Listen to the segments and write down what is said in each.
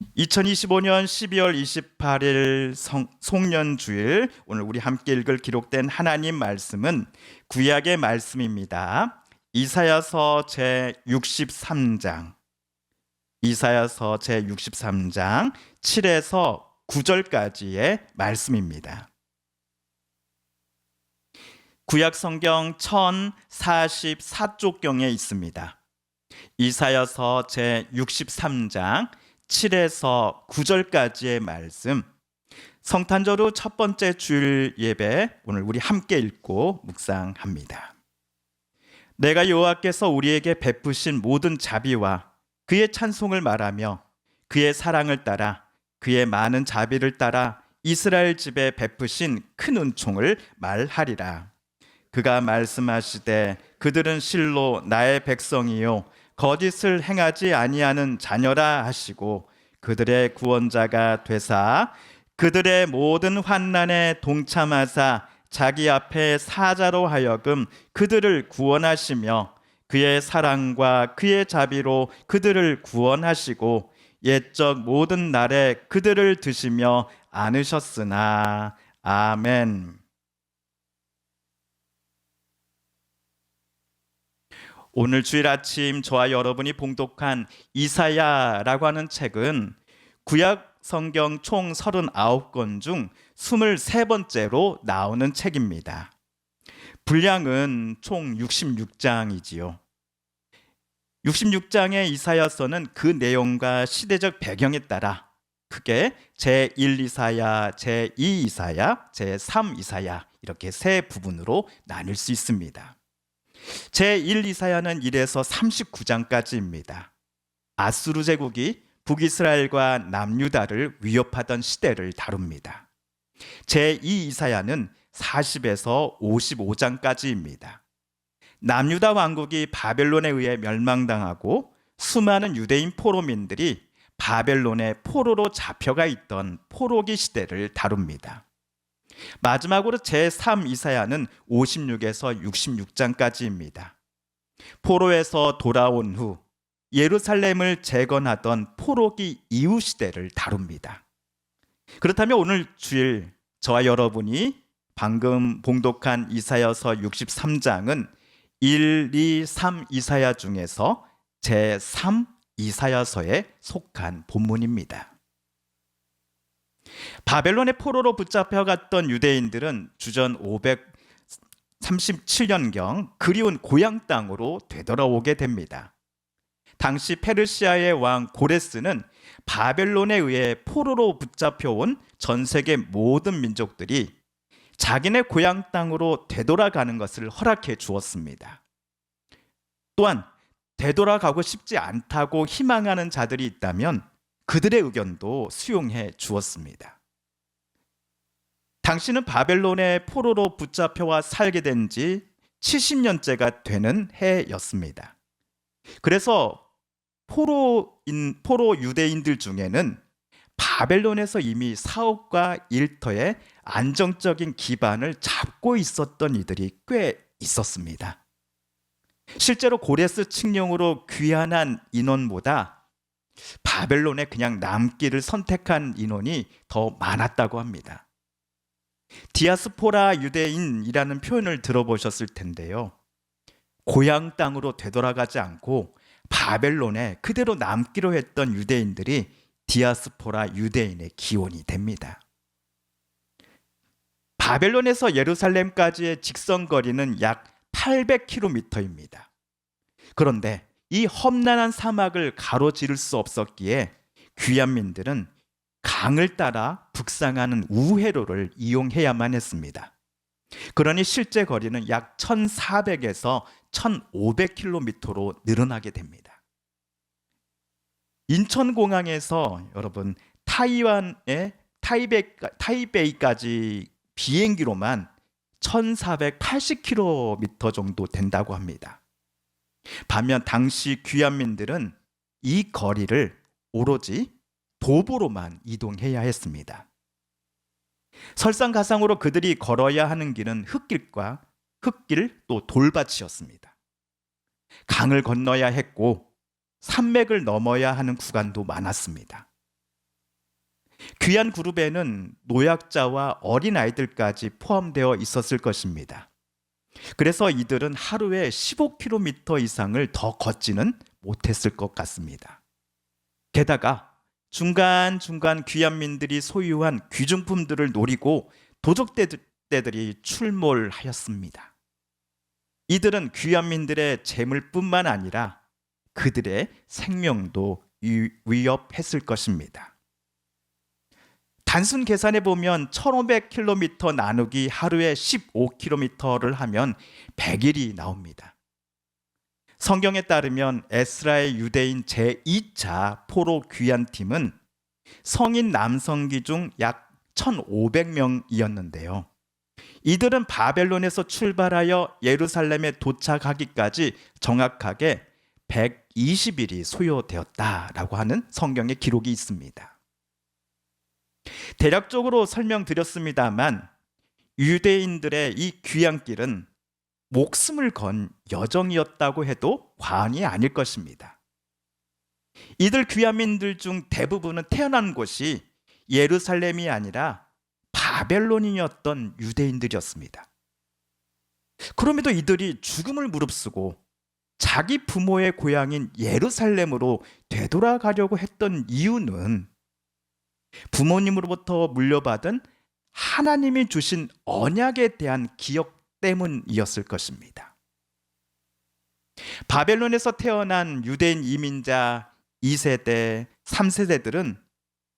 2025년 12월 28일 송년주일, 오늘 우리 함께 읽을 기록된 하나님 말씀은 구약의 말씀입니다. 이사야서 제63장, 이사야서 제63장 7에서 9절까지의 말씀입니다. 구약 성경 1044쪽경에 있습니다. 이사야서 제63장 7에서 9절까지의 말씀, 성탄절 후 첫 번째 주일 예배, 오늘 우리 함께 읽고 묵상합니다. 내가 여호와께서 우리에게 베푸신 모든 자비와 그의 찬송을 말하며 그의 사랑을 따라 그의 많은 자비를 따라 이스라엘 집에 베푸신 큰 은총을 말하리라. 그가 말씀하시되 그들은 실로 나의 백성이요 거짓을 행하지 아니하는 자녀라 하시고 그들의 구원자가 되사 그들의 모든 환난에 동참하사 자기 앞에 사자로 하여금 그들을 구원하시며 그의 사랑과 그의 자비로 그들을 구원하시고 옛적 모든 날에 그들을 드시며 안으셨으나. 아멘. 오늘 주일 아침 저와 여러분이 봉독한 이사야라고 하는 책은 구약 성경 총 39권 중 23번째로 나오는 책입니다. 분량은 총 66장이지요. 66장의 이사야서는 그 내용과 시대적 배경에 따라 크게 제1 이사야, 제2 이사야, 제3 이사야 이렇게 세 부분으로 나눌 수 있습니다. 제1 이사야는 1에서 39장까지입니다. 아수르 제국이 북이스라엘과 남유다를 위협하던 시대를 다룹니다. 제2 이사야는 40에서 55장까지입니다. 남유다 왕국이 바벨론에 의해 멸망당하고 수많은 유대인 포로민들이 바벨론의 포로로 잡혀가 있던 포로기 시대를 다룹니다. 마지막으로 제3 이사야는 56에서 66장까지입니다. 포로에서 돌아온 후 예루살렘을 재건하던 포로기 이후 시대를 다룹니다. 그렇다면 오늘 주일 저와 여러분이 방금 봉독한 이사야서 63장은 1, 2, 3 이사야 중에서 제3 이사야서에 속한 본문입니다. 바벨론의 포로로 붙잡혀갔던 유대인들은 주전 537년경 그리운 고향 땅으로 되돌아오게 됩니다. 당시 페르시아의 왕 고레스는 바벨론에 의해 포로로 붙잡혀온 전 세계 모든 민족들이 자기네 고향 땅으로 되돌아가는 것을 허락해 주었습니다. 또한 되돌아가고 싶지 않다고 희망하는 자들이 있다면 그들의 의견도 수용해 주었습니다. 당시는 바벨론의 포로로 붙잡혀와 살게 된 지 70년째가 되는 해였습니다. 그래서 포로 유대인들 중에는 바벨론에서 이미 사업과 일터에 안정적인 기반을 잡고 있었던 이들이 꽤 있었습니다. 실제로 고레스 칙령으로 귀환한 인원보다 바벨론에 그냥 남기를 선택한 인원이 더 많았다고 합니다. 디아스포라 유대인이라는 표현을 들어보셨을 텐데요. 고향 땅으로 되돌아가지 않고 바벨론에 그대로 남기로 했던 유대인들이 디아스포라 유대인의 기원이 됩니다. 바벨론에서 예루살렘까지의 직선 거리는 약 800km입니다. 그런데 이 험난한 사막을 가로지를 수 없었기에 귀환민들은 강을 따라 북상하는 우회로를 이용해야만 했습니다. 그러니 실제 거리는 약 1400에서 1500km로 늘어나게 됩니다. 인천공항에서 여러분 타이완의 타이베이까지 비행기로만 1480km 정도 된다고 합니다. 반면 당시 귀환민들은 이 거리를 오로지 도보로만 이동해야 했습니다. 설상가상으로 그들이 걸어야 하는 길은 흙길 또 돌밭이었습니다. 강을 건너야 했고 산맥을 넘어야 하는 구간도 많았습니다. 귀한 그룹에는 노약자와 어린아이들까지 포함되어 있었을 것입니다. 그래서 이들은 하루에 15km 이상을 더 걷지는 못했을 것 같습니다. 게다가 중간중간 귀한민들이 소유한 귀중품들을 노리고 도적대들이 출몰하였습니다. 이들은 귀한민들의 재물뿐만 아니라 그들의 생명도 위협했을 것입니다. 단순 계산해 보면 1500km 나누기 하루에 15km를 하면 100일이 나옵니다. 성경에 따르면 에스라의 유대인 제2차 포로 귀환팀은 성인 남성기 중 약 1500명이었는데요. 이들은 바벨론에서 출발하여 예루살렘에 도착하기까지 정확하게 120일이 소요되었다라고 하는 성경의 기록이 있습니다. 대략적으로 설명드렸습니다만 유대인들의 이 귀향길은 목숨을 건 여정이었다고 해도 과언이 아닐 것입니다. 이들 귀환민들 중 대부분은 태어난 곳이 예루살렘이 아니라 바벨론이었던 유대인들이었습니다. 그럼에도 이들이 죽음을 무릅쓰고 자기 부모의 고향인 예루살렘으로 되돌아가려고 했던 이유는 부모님으로부터 물려받은 하나님이 주신 언약에 대한 기억 때문이었을 것입니다. 바벨론에서 태어난 유대인 이민자 2세대, 3세대들은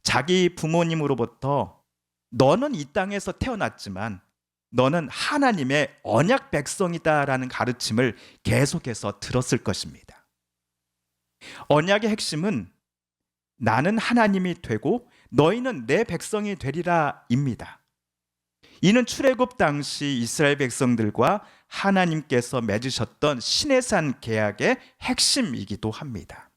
자기 부모님으로부터 너는 이 땅에서 태어났지만 너는 하나님의 언약 백성이다라는 가르침을 계속해서 들었을 것입니다. 언약의 핵심은 나는 하나님이 되고 너희는 내 백성이 되리라입니다. 이는 출애굽 당시 이스라엘 백성들과 하나님께서 맺으셨던 시내산 계약의 핵심이기도 합니다.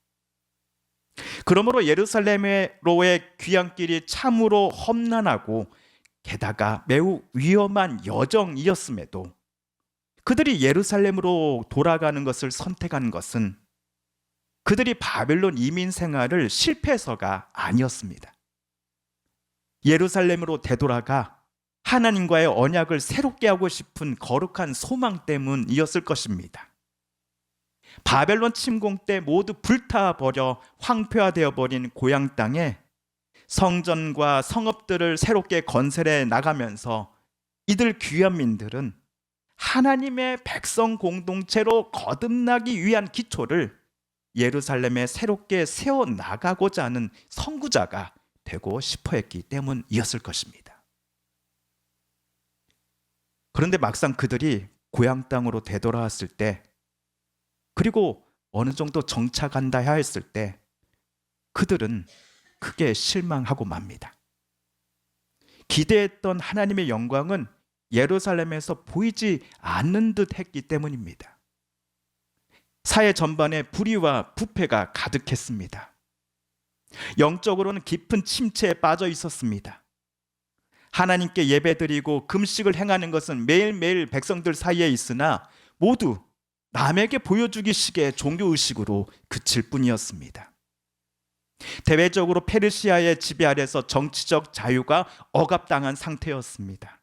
그러므로 예루살렘으로의 귀향길이 참으로 험난하고 게다가 매우 위험한 여정이었음에도 그들이 예루살렘으로 돌아가는 것을 선택한 것은 그들이 바벨론 이민 생활을 실패해서가 아니었습니다. 예루살렘으로 되돌아가 하나님과의 언약을 새롭게 하고 싶은 거룩한 소망 때문이었을 것입니다. 바벨론 침공 때 모두 불타버려 황폐화되어 버린 고향 땅에 성전과 성읍들을 새롭게 건설해 나가면서 이들 귀한민들은 하나님의 백성 공동체로 거듭나기 위한 기초를 예루살렘에 새롭게 세워나가고자 하는 선구자가 되고 싶어 했기 때문이었을 것입니다. 그런데 막상 그들이 고향 땅으로 되돌아왔을 때, 그리고 어느 정도 정착한다 했을 때 그들은 크게 실망하고 맙니다. 기대했던 하나님의 영광은 예루살렘에서 보이지 않는 듯 했기 때문입니다. 사회 전반에 불의와 부패가 가득했습니다. 영적으로는 깊은 침체에 빠져 있었습니다. 하나님께 예배드리고 금식을 행하는 것은 매일매일 백성들 사이에 있으나 모두 남에게 보여주기식의 종교의식으로 그칠 뿐이었습니다. 대외적으로 페르시아의 지배 아래서 정치적 자유가 억압당한 상태였습니다.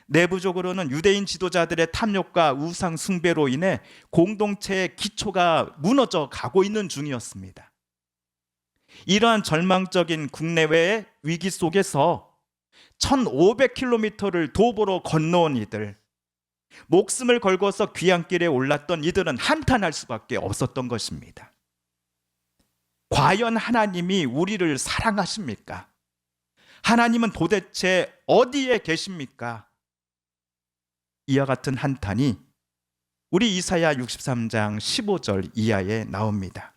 내부적으로는 유대인 지도자들의 탐욕과 우상 숭배로 인해 공동체의 기초가 무너져 가고 있는 중이었습니다. 이러한 절망적인 국내외의 위기 속에서 1500km를 도보로 건너온 이들, 목숨을 걸고서 귀향길에 올랐던 이들은 한탄할 수밖에 없었던 것입니다. 과연 하나님이 우리를 사랑하십니까? 하나님은 도대체 어디에 계십니까? 이와 같은 한탄이 우리 이사야 63장 15절 이하에 나옵니다.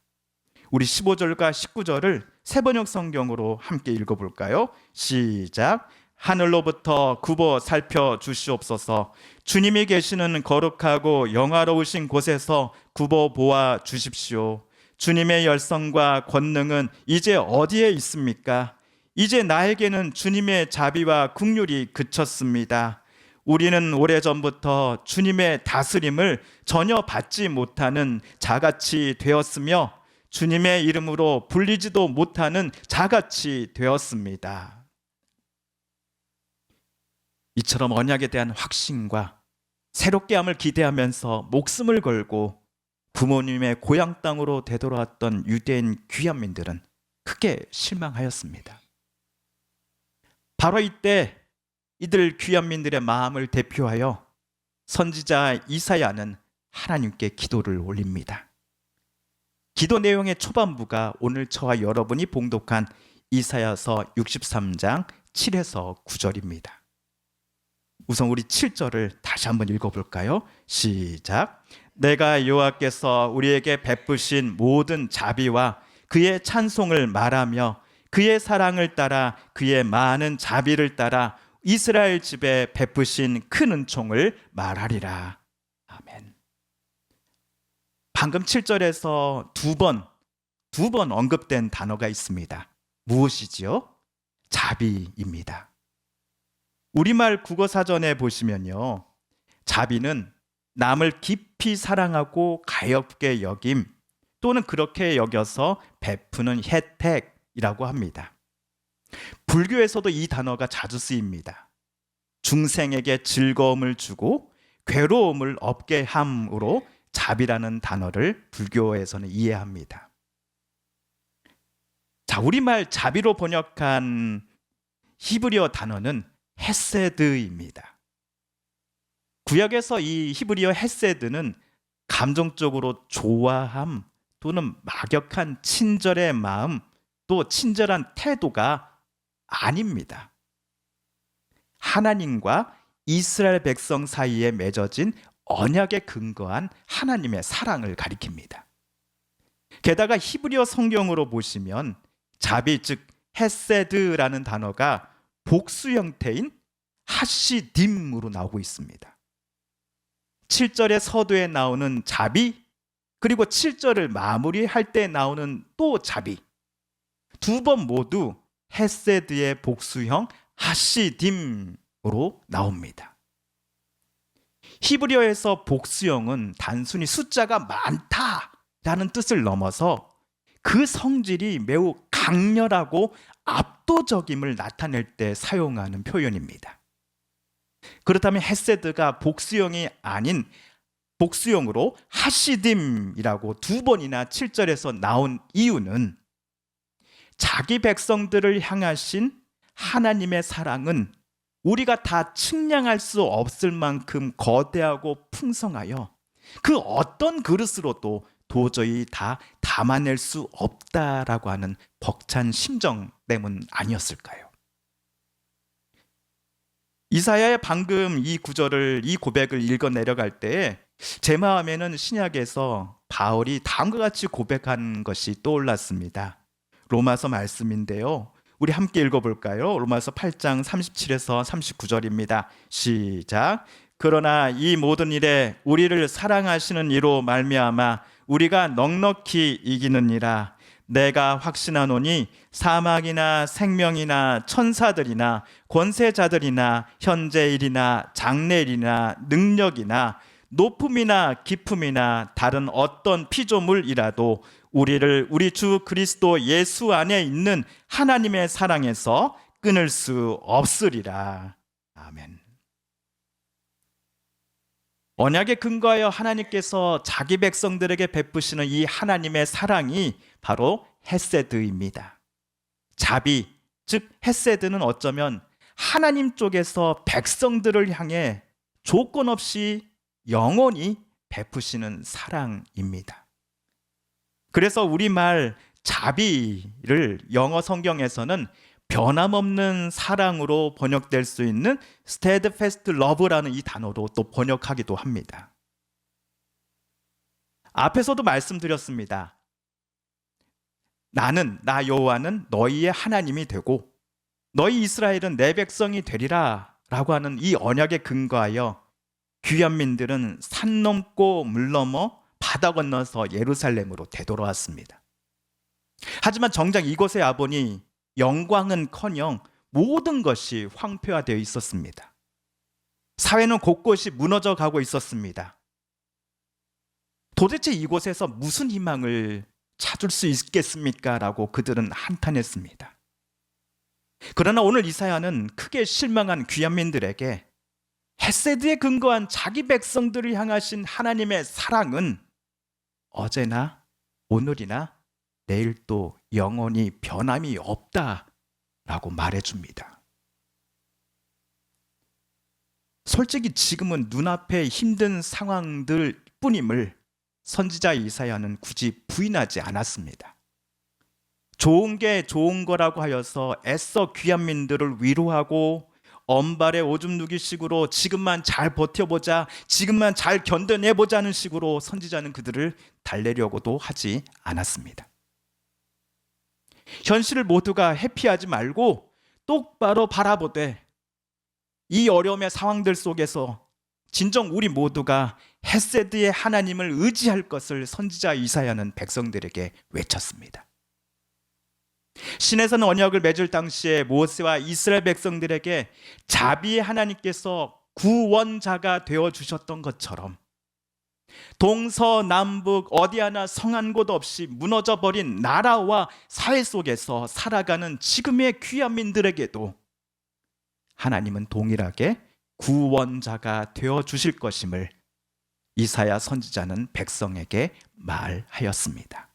우리 15절과 19절을 새번역 성경으로 함께 읽어볼까요? 시작. 하늘로부터 굽어 살펴 주시옵소서. 주님이 계시는 거룩하고 영화로우신 곳에서 굽어 보아 주십시오. 주님의 열성과 권능은 이제 어디에 있습니까? 이제 나에게는 주님의 자비와 긍휼이 그쳤습니다. 우리는 오래전부터 주님의 다스림을 전혀 받지 못하는 자같이 되었으며 주님의 이름으로 불리지도 못하는 자같이 되었습니다. 이처럼 언약에 대한 확신과 새롭게 함을 기대하면서 목숨을 걸고 부모님의 고향 땅으로 되돌아왔던 유대인 귀환민들은 크게 실망하였습니다. 바로 이때 이들 귀환민들의 마음을 대표하여 선지자 이사야는 하나님께 기도를 올립니다. 기도 내용의 초반부가 오늘 저와 여러분이 봉독한 이사야서 63장 7에서 9절입니다. 우선 우리 7절을 다시 한번 읽어볼까요? 시작. 내가 여호와께서 우리에게 베푸신 모든 자비와 그의 찬송을 말하며 그의 사랑을 따라 그의 많은 자비를 따라 이스라엘 집에 베푸신 큰 은총을 말하리라. 아멘. 방금 7절에서 두 번 언급된 단어가 있습니다. 무엇이지요? 자비입니다. 우리말 국어사전에 보시면요, 자비는 남을 깊이 사랑하고 가엾게 여김 또는 그렇게 여겨서 베푸는 혜택이라고 합니다. 불교에서도 이 단어가 자주 쓰입니다. 중생에게 즐거움을 주고 괴로움을 없게 함으로 자비라는 단어를 불교에서는 이해합니다. 자, 우리말 자비로 번역한 히브리어 단어는 헤세드입니다. 구약에서 이 히브리어 헤세드는 감정적으로 좋아함 또는 막역한 친절의 마음 또 친절한 태도가 아닙니다. 하나님과 이스라엘 백성 사이에 맺어진 언약에 근거한 하나님의 사랑을 가리킵니다. 게다가 히브리어 성경으로 보시면 자비 즉 헤세드라는 단어가 복수 형태인 하시딤으로 나오고 있습니다. 7절의 서두에 나오는 자비 그리고 7절을 마무리할 때 나오는 또 자비 두 번 모두 헤세드의 복수형 하시딤으로 나옵니다. 히브리어에서 복수형은 단순히 숫자가 많다라는 뜻을 넘어서 그 성질이 매우 강렬하고 압도적임을 나타낼 때 사용하는 표현입니다. 그렇다면 헤세드가 복수형이 아닌 복수형으로 하시딤이라고 두 번이나 7절에서 나온 이유는 자기 백성들을 향하신 하나님의 사랑은 우리가 다 측량할 수 없을 만큼 거대하고 풍성하여 그 어떤 그릇으로도 도저히 다 담아낼 수 없다라고 하는 벅찬 심정 때문 아니었을까요? 이사야의 방금 이 구절을 이 고백을 읽어 내려갈 때에 제 마음에는 신약에서 바울이 다음과 같이 고백한 것이 떠올랐습니다. 로마서 말씀인데요. 우리 함께 읽어볼까요? 로마서 8장 37에서 39절입니다. 시작. 그러나 이 모든 일에 우리를 사랑하시는 이로 말미암아 우리가 넉넉히 이기느니라. 내가 확신하노니 사막이나 생명이나 천사들이나 권세자들이나 현재일이나 장래일이나 능력이나 높음이나 깊음이나 다른 어떤 피조물이라도 우리를 우리 주 그리스도 예수 안에 있는 하나님의 사랑에서 끊을 수 없으리라. 아멘. 언약에 근거하여 하나님께서 자기 백성들에게 베푸시는 이 하나님의 사랑이 바로 헤세드입니다. 자비, 즉 헤세드는 어쩌면 하나님 쪽에서 백성들을 향해 조건 없이 영원히 베푸시는 사랑입니다. 그래서 우리말 자비를 영어 성경에서는 변함없는 사랑으로 번역될 수 있는 steadfast love라는 이 단어로 또 번역하기도 합니다. 앞에서도 말씀드렸습니다. 나 여호와는 너희의 하나님이 되고 너희 이스라엘은 내 백성이 되리라 라고 하는 이 언약에 근거하여 귀환민들은 산 넘고 물 넘어 바다 건너서 예루살렘으로 되돌아왔습니다. 하지만 정작 이곳에 와보니 영광은커녕 모든 것이 황폐화되어 있었습니다. 사회는 곳곳이 무너져 가고 있었습니다. 도대체 이곳에서 무슨 희망을 찾을 수 있겠습니까? 라고 그들은 한탄했습니다. 그러나 오늘 이사야는 크게 실망한 귀한민들에게 헤세드에 근거한 자기 백성들을 향하신 하나님의 사랑은 어제나 오늘이나 내일도 영원히 변함이 없다라고 말해줍니다. 솔직히 지금은 눈앞에 힘든 상황들 뿐임을 선지자 이사야는 굳이 부인하지 않았습니다. 좋은 게 좋은 거라고 하여서 애써 귀한민들을 위로하고 언발에 오줌 누기 식으로 지금만 잘 버텨보자, 지금만 잘 견뎌내보자는 식으로 선지자는 그들을 달래려고도 하지 않았습니다. 현실을 모두가 회피하지 말고 똑바로 바라보되 이 어려움의 상황들 속에서 진정 우리 모두가 헤세드의 하나님을 의지할 것을 선지자 이사야는 백성들에게 외쳤습니다. 신에서는 언약을 맺을 당시에 모세와 이스라엘 백성들에게 자비의 하나님께서 구원자가 되어주셨던 것처럼 동서남북 어디 하나 성한 곳 없이 무너져버린 나라와 사회 속에서 살아가는 지금의 귀한민들에게도 하나님은 동일하게 구원자가 되어주실 것임을 이사야 선지자는 백성에게 말하였습니다.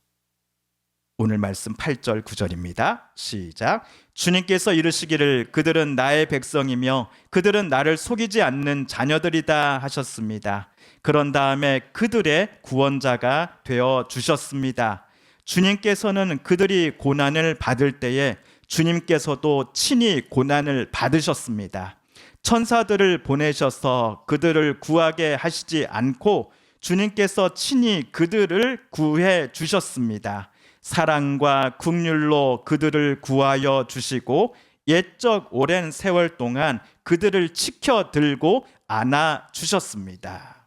오늘 말씀 8절 9절입니다. 시작. 주님께서 이르시기를 그들은 나의 백성이며 그들은 나를 속이지 않는 자녀들이다 하셨습니다. 그런 다음에 그들의 구원자가 되어 주셨습니다. 주님께서는 그들이 고난을 받을 때에 주님께서도 친히 고난을 받으셨습니다. 천사들을 보내셔서 그들을 구하게 하시지 않고 주님께서 친히 그들을 구해 주셨습니다. 사랑과 긍휼로 그들을 구하여 주시고 옛적 오랜 세월 동안 그들을 지켜 들고 안아 주셨습니다.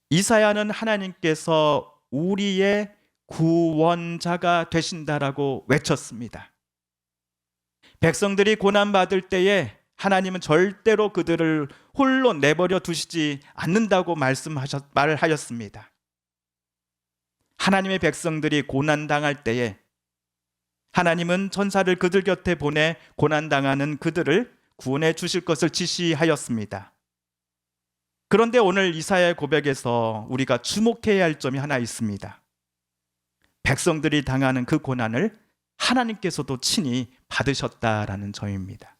이사야는 하나님께서 우리의 구원자가 되신다라고 외쳤습니다. 백성들이 고난받을 때에 하나님은 절대로 그들을 홀로 내버려 두시지 않는다고 말하였습니다. 하나님의 백성들이 고난당할 때에 하나님은 천사를 그들 곁에 보내 고난당하는 그들을 구원해 주실 것을 지시하였습니다. 그런데 오늘 이사야의 고백에서 우리가 주목해야 할 점이 하나 있습니다. 백성들이 당하는 그 고난을 하나님께서도 친히 받으셨다라는 점입니다.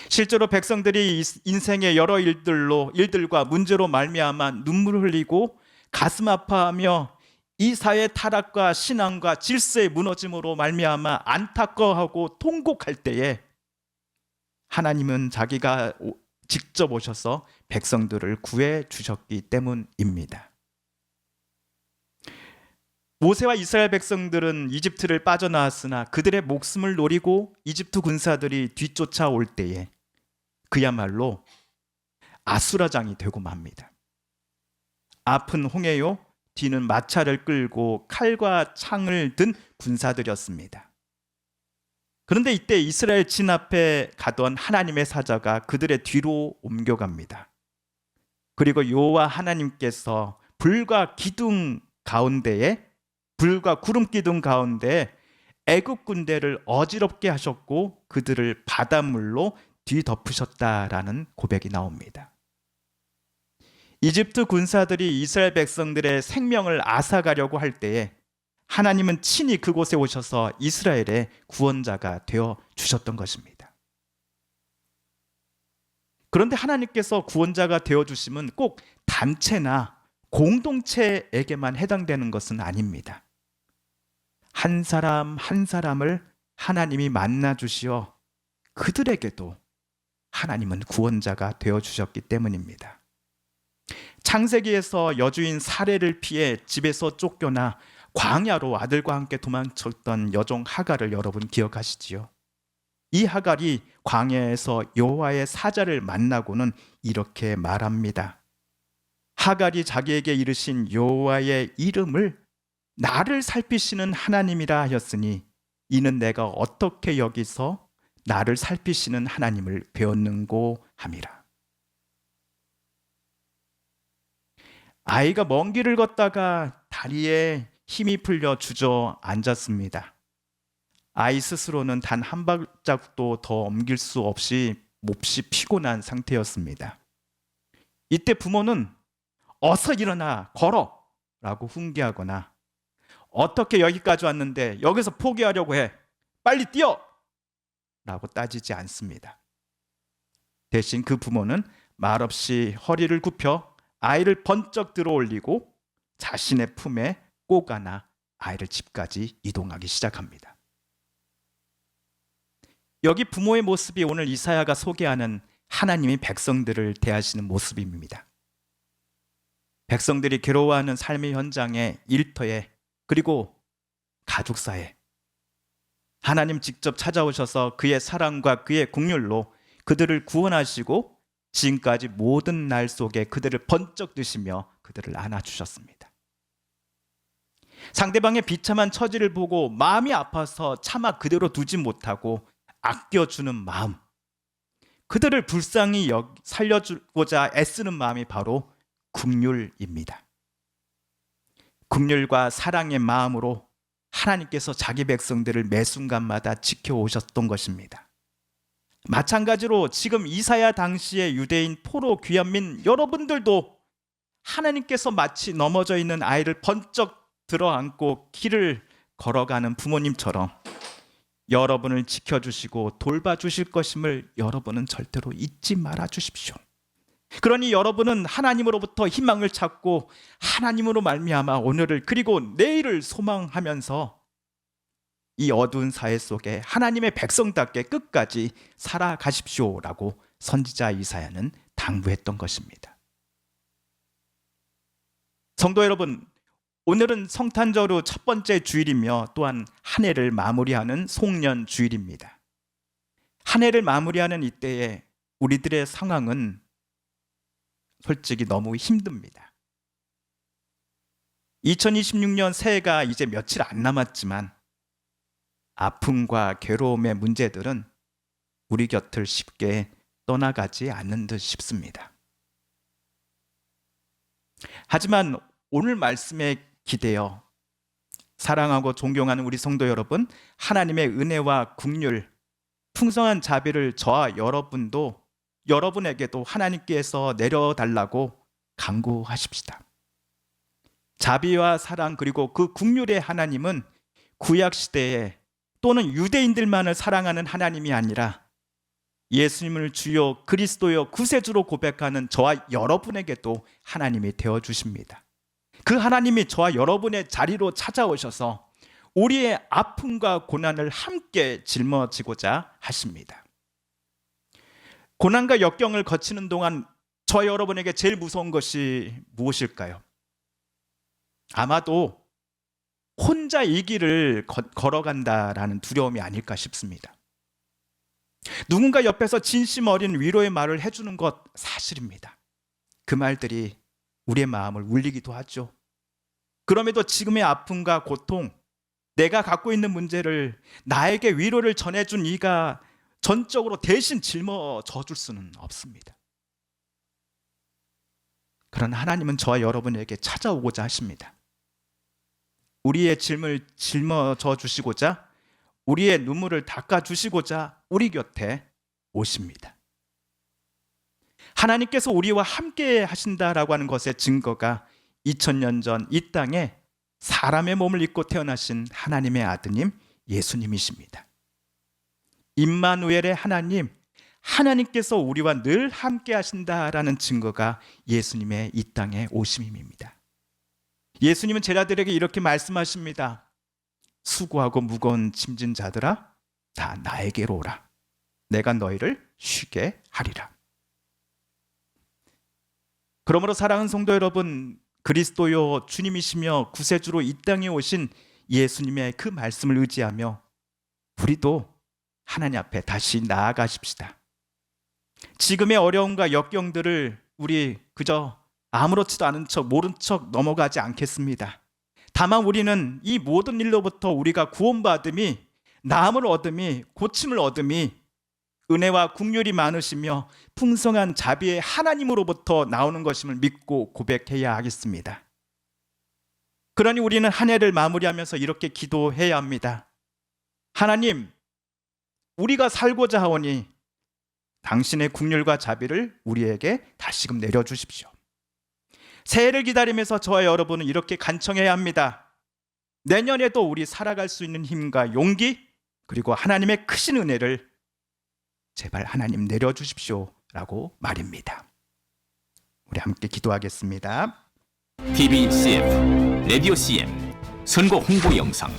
실제로 백성들이 인생의 여러 일들과 문제로 말미암아 눈물을 흘리고 가슴 아파하며 이 사회의 타락과 신앙과 질서의 무너짐으로 말미암아 안타까워하고 통곡할 때에 하나님은 자기가 직접 오셔서 백성들을 구해 주셨기 때문입니다. 모세와 이스라엘 백성들은 이집트를 빠져나왔으나 그들의 목숨을 노리고 이집트 군사들이 뒤쫓아올 때에 그야말로 아수라장이 되고 맙니다. 앞은 홍해요, 뒤는 마차를 끌고 칼과 창을 든 군사들이었습니다. 그런데 이때 이스라엘 진 앞에 가던 하나님의 사자가 그들의 뒤로 옮겨갑니다. 그리고 여호와 하나님께서 불과 구름 기둥 가운데에 애굽 군대를 어지럽게 하셨고 그들을 바닷물로 뒤덮으셨다라는 고백이 나옵니다. 이집트 군사들이 이스라엘 백성들의 생명을 앗아가려고 할 때에 하나님은 친히 그곳에 오셔서 이스라엘의 구원자가 되어 주셨던 것입니다. 그런데 하나님께서 구원자가 되어 주심은 꼭 단체나 공동체에게만 해당되는 것은 아닙니다. 한 사람 한 사람을 하나님이 만나 주시어 그들에게도 하나님은 구원자가 되어 주셨기 때문입니다. 창세기에서 여주인 사레를 피해 집에서 쫓겨나 광야로 아들과 함께 도망쳤던 여종 하갈을 여러분 기억하시지요? 이 하갈이 광야에서 여호와의 사자를 만나고는 이렇게 말합니다. 하갈이 자기에게 이르신 여호와의 이름을 나를 살피시는 하나님이라 하였으니 이는 내가 어떻게 여기서 나를 살피시는 하나님을 배웠는고 함이라. 아이가 먼 길을 걷다가 다리에 힘이 풀려 주저앉았습니다. 아이 스스로는 단 한 발자국도 더 옮길 수 없이 몹시 피곤한 상태였습니다. 이때 부모는 어서 일어나 걸어 라고 훈계하거나 어떻게 여기까지 왔는데 여기서 포기하려고 해, 빨리 뛰어 라고 따지지 않습니다. 대신 그 부모는 말없이 허리를 굽혀 아이를 번쩍 들어 올리고 자신의 품에 꼭 안아 아이를 집까지 이동하기 시작합니다. 여기 부모의 모습이 오늘 이사야가 소개하는 하나님이 백성들을 대하시는 모습입니다. 백성들이 괴로워하는 삶의 현장에, 일터에, 그리고 가족사에 하나님 직접 찾아오셔서 그의 사랑과 그의 긍휼로 그들을 구원하시고 지금까지 모든 날 속에 그들을 번쩍 드시며 그들을 안아주셨습니다. 상대방의 비참한 처지를 보고 마음이 아파서 차마 그대로 두지 못하고 아껴주는 마음, 그들을 불쌍히 살려주고자 애쓰는 마음이 바로 긍휼입니다. 긍휼과 사랑의 마음으로 하나님께서 자기 백성들을 매 순간마다 지켜오셨던 것입니다. 마찬가지로 지금 이사야 당시의 유대인 포로 귀환민 여러분들도 하나님께서 마치 넘어져 있는 아이를 번쩍 들어안고 길을 걸어가는 부모님처럼 여러분을 지켜주시고 돌봐주실 것임을 여러분은 절대로 잊지 말아 주십시오. 그러니 여러분은 하나님으로부터 희망을 찾고 하나님으로 말미암아 오늘을 그리고 내일을 소망하면서 이 어두운 사회 속에 하나님의 백성답게 끝까지 살아가십시오라고 선지자 이사야는 당부했던 것입니다. 성도 여러분, 오늘은 성탄절 후 첫 번째 주일이며 또한 한 해를 마무리하는 송년 주일입니다. 한 해를 마무리하는 이때에 우리들의 상황은 솔직히 너무 힘듭니다. 2026년 새해가 이제 며칠 안 남았지만 아픔과 괴로움의 문제들은 우리 곁을 쉽게 떠나가지 않는 듯 싶습니다. 하지만 오늘 말씀에 기대어 사랑하고 존경하는 우리 성도 여러분, 하나님의 은혜와 긍휼, 풍성한 자비를 저와 여러분에게도 하나님께서 내려달라고 간구하십시다. 자비와 사랑 그리고 그 긍휼의 하나님은 구약 시대에 또는 유대인들만을 사랑하는 하나님이 아니라 예수님을 주요 그리스도여 구세주로 고백하는 저와 여러분에게도 하나님이 되어 주십니다. 그 하나님이 저와 여러분의 자리로 찾아오셔서 우리의 아픔과 고난을 함께 짊어지고자 하십니다. 고난과 역경을 거치는 동안 저 여러분에게 제일 무서운 것이 무엇일까요? 아마도 혼자 이 길을 걸어간다라는 두려움이 아닐까 싶습니다. 누군가 옆에서 진심 어린 위로의 말을 해주는 것 사실입니다. 그 말들이 우리의 마음을 울리기도 하죠. 그럼에도 지금의 아픔과 고통, 내가 갖고 있는 문제를 나에게 위로를 전해준 이가 전적으로 대신 짊어져 줄 수는 없습니다. 그러나 하나님은 저와 여러분에게 찾아오고자 하십니다. 우리의 짐을 짊어져 주시고자, 우리의 눈물을 닦아 주시고자 우리 곁에 오십니다. 하나님께서 우리와 함께 하신다라고 하는 것의 증거가 2000년 전 이 땅에 사람의 몸을 입고 태어나신 하나님의 아드님 예수님이십니다. 임마누엘의 하나님, 하나님께서 우리와 늘 함께 하신다라는 증거가 예수님의 이 땅에 오심입니다. 예수님은 제자들에게 이렇게 말씀하십니다. 수고하고 무거운 짐진 자들아, 다 나에게로 오라. 내가 너희를 쉬게 하리라. 그러므로 사랑하는 성도 여러분, 그리스도요 주님이시며 구세주로 이 땅에 오신 예수님의 그 말씀을 의지하며 우리도 하나님 앞에 다시 나아가십시다. 지금의 어려움과 역경들을 우리 그저 아무렇지도 않은 척 모른 척 넘어가지 않겠습니다. 다만 우리는 이 모든 일로부터 우리가 구원받음이, 나음을 얻음이, 고침을 얻음이 은혜와 긍휼이 많으시며 풍성한 자비의 하나님으로부터 나오는 것임을 믿고 고백해야 하겠습니다. 그러니 우리는 한 해를 마무리하면서 이렇게 기도해야 합니다. 하나님, 우리가 살고자 하오니 당신의 긍휼과 자비를 우리에게 다시금 내려주십시오. 새해를 기다리면서 저와 여러분은 이렇게 간청해야 합니다. 내년에도 우리 살아갈 수 있는 힘과 용기, 그리고 하나님의 크신 은혜를 제발 하나님 내려주십시오 라고 말입니다. 우리 함께 기도하겠습니다. TV CF, 라디오 CM, 선거 홍보 영상,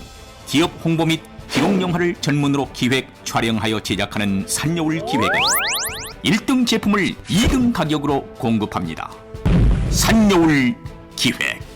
기업 홍보 및 기록 영화를 전문으로 기획, 촬영하여 제작하는 산여울 기획은 1등 제품을 2등 가격으로 공급합니다. 산여울 기획.